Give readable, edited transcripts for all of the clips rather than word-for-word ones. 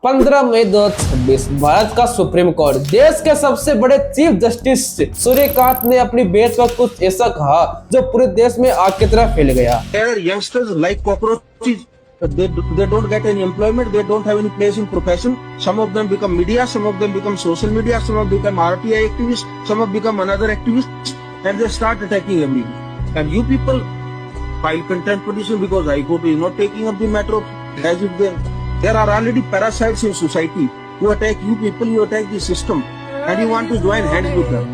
15 मई 2026 भारत का supreme court देश के सबसे बड़े चीफ जस्टिस सूर्यकांत ने अपनी बेंच पर कुछ ऐसा कहा जो पूरे देश में आग की तरह फैल गया। Youngsters like cockroaches. They don't get any employment. They don't have any place in profession. Some of them become media. Some of them become social media. Some of them become RTI activists. Some of them become another activists, and they start attacking everyone. And you people file contempt petition because High Court is not taking up the matter of as if there are already parasites in society. You attack you people. You attack the system, and you want to join hands with them.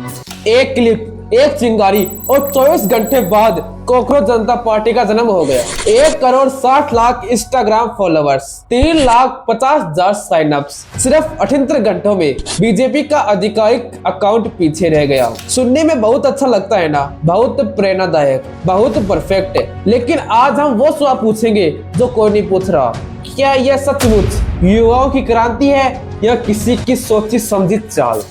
एक clip, एक चिंगारी और 24 घंटे बाद cockroach जनता party का जन्म हो गया। 1 crore 60 lakh Instagram followers, 3,50,000 sign ups. सिर्फ 78 घंटों में बीजेपी का आधिकारिक अकाउंट पीछे रह गया। सुनने में बहुत अच्छा लगता है ना, बहुत प्रेरणादायक, बहुत परफेक्ट है। लेकिन आज हम वो सवाल पूछेंगे जो कोई नहीं पूछ रहा। क्या यह सचमुच युवाओं की क्रांति है या किसी की सोची समझी चाल?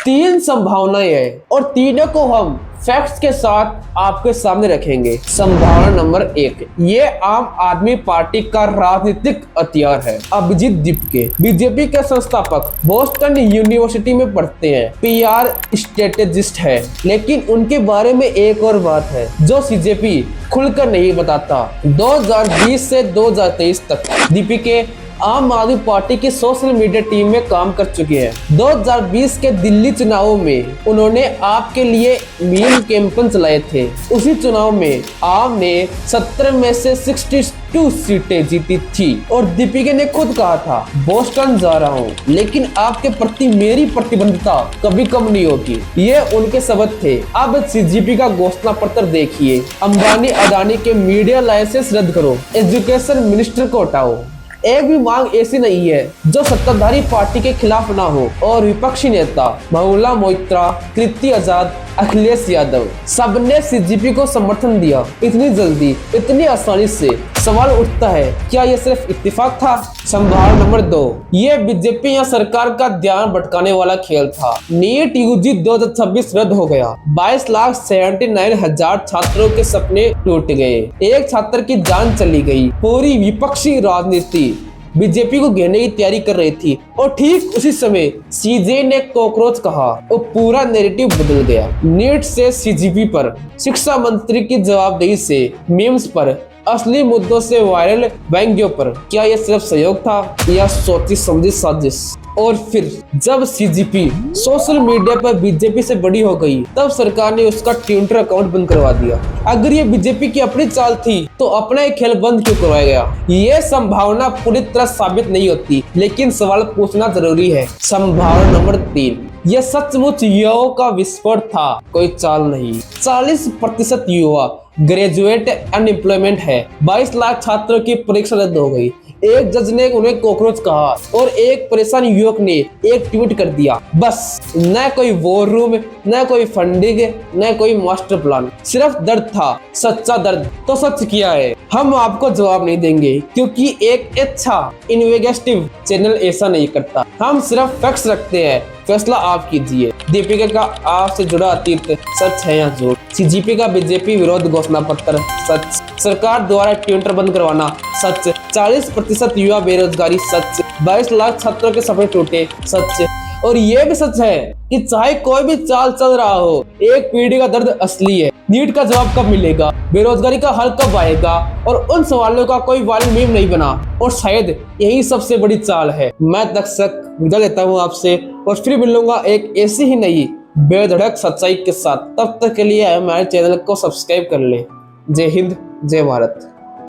3 संभावनाएं हैं और तीनों को हम फैक्ट्स के साथ आपके सामने रखेंगे। संभावना नंबर 1, ये आम आदमी पार्टी का राजनीतिक हथियार है। अभिजीत दीपके बीजेपी के संस्थापक, बोस्टन यूनिवर्सिटी में पढ़ते हैं, पीआर स्ट्रेटेजिस्ट है। लेकिन उनके बारे में एक और बात है जो सीजेपी खुलकर नहीं बताता। 2020 से 2023 तक दीपिके आम आदमी पार्टी की सोशल मीडिया टीम में काम कर चुके हैं। 2020 के दिल्ली चुनावों में उन्होंने आप के लिए मीम कैंपेन चलाए थे। उसी चुनाव में आप ने 17 में से 62 सीटें जीती थी और दीपिका ने खुद कहा था, बोस्टन जा रहा हूँ लेकिन आपके प्रति मेरी प्रतिबद्धता कभी कम नहीं होगी। ये उनके शब्द थे। अब सीजीपी का घोषणा पत्र देखिए। अंबानी अडानी के मीडिया लाइसेंस रद्द करो, एजुकेशन मिनिस्टर को हटाओ। एक भी मांग ऐसी नहीं है जो सत्ताधारी पार्टी के खिलाफ ना हो। और विपक्षी नेता बहुला मोइत्रा, कृति आजाद, अखिलेश यादव सबने सीजीपी को समर्थन दिया। इतनी जल्दी, इतनी आसानी से सवाल उठता है, क्या ये सिर्फ इत्तेफाक था? संभावना नंबर 2, ये बीजेपी या सरकार का ध्यान भटकाने वाला खेल था। नीट यूजी 2026 रद्द हो गया। 22,79,000 छात्रों के सपने टूट गए। एक छात्र की जान चली गई। पूरी विपक्षी राजनीति बीजेपी को घेरने की तैयारी कर रही थी और ठीक उसी समय सीजे ने कॉकरोच कहा और पूरा नैरेटिव बदल गया। नीट से सीजीपी पर, शिक्षा मंत्री की जवाबदेही से मीम्स पर, असली मुद्दों से वायरल व्यंग्यों पर। क्या यह सिर्फ सहयोग था या सोची समझी साजिश? और फिर जब सीजीपी सोशल मीडिया पर बीजेपी से बड़ी हो गई तब सरकार ने उसका ट्विटर अकाउंट बंद करवा दिया। अगर ये बीजेपी की अपनी चाल थी तो अपना ही खेल बंद क्यों करवाया गया? ये संभावना पूरी तरह साबित नहीं होती लेकिन सवाल पूछना जरूरी है। संभावना नंबर 3, यह सचमुच युवाओं का विस्फोट था, कोई चाल नहीं। 40% युवा ग्रेजुएट अनएम्प्लॉयमेंट है। 22 लाख छात्रों की परीक्षा रद्द हो गई। एक जज ने उन्हें कॉकरोच कहा और एक परेशान युवक ने एक ट्वीट कर दिया। बस, न कोई वॉर रूम, न कोई फंडिंग, न कोई मास्टर प्लान, सिर्फ दर्द था, सच्चा दर्द। तो सच क्या है हम आपको जवाब नहीं देंगे क्योंकि एक अच्छा इन्वेस्टिगेटिव चैनल ऐसा नहीं करता। हम सिर्फ फैक्ट्स रखते हैं, फैसला आप कीजिए। दीपिका का आपसे जुड़ा अतीत सच है या झूठ? सीजीपी का बीजेपी विरोध घोषणा पत्र सच। सरकार द्वारा ट्विटर बंद करवाना सच। 40% युवा बेरोजगारी सच। 22 लाख छात्रों के सपने टूटे सच। और ये भी सच है कि चाहे कोई भी चाल चल रहा हो, एक पीढ़ी का दर्द असली है। नीट का जवाब कब मिलेगा? बेरोजगारी का हल कब आएगा? और उन सवालों का कोई वायरल मीम नहीं बना। और शायद यही सबसे बड़ी चाल है। मैं दर्शक विदा लेता हूँ आपसे और फिर मिलूंगा एक ऐसी ही नई बेधड़क सच्चाई के साथ। तब तक के लिए हमारे चैनल को सब्सक्राइब कर ले। जय हिंद, जय भारत।